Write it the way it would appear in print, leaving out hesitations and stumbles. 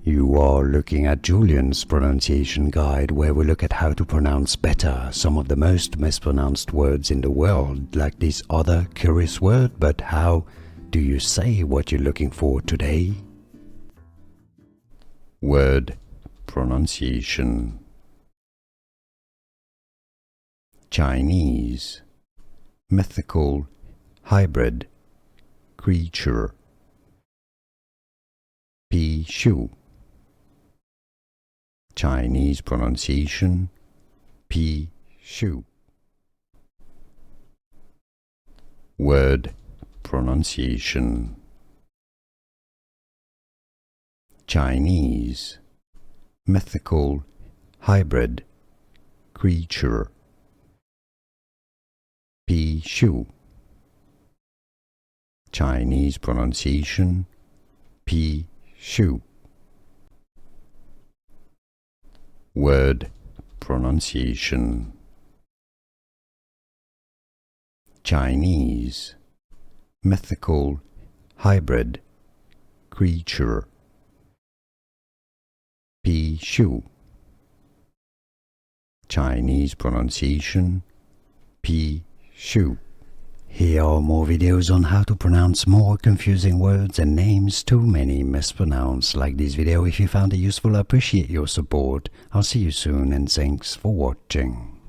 You are looking at Julian's pronunciation guide, where we look at how to pronounce better some of the most mispronounced words in the world, like this other curious word. But how do you say what you're looking for today? Word pronunciation. Chinese, mythical, hybrid, creature. Pixiu. Chinese pronunciation, Pixiu. Word pronunciation. Chinese, mythical, hybrid, creature. Pixiu. Chinese pronunciation, Pixiu. Word pronunciation. Chinese, mythical, hybrid, creature. Pixiu. Chinese pronunciation, Pixiu. Here are more videos on how to pronounce more confusing words and names too many mispronounced. Like this video if you found it useful. I appreciate your support. I'll see you soon and thanks for watching.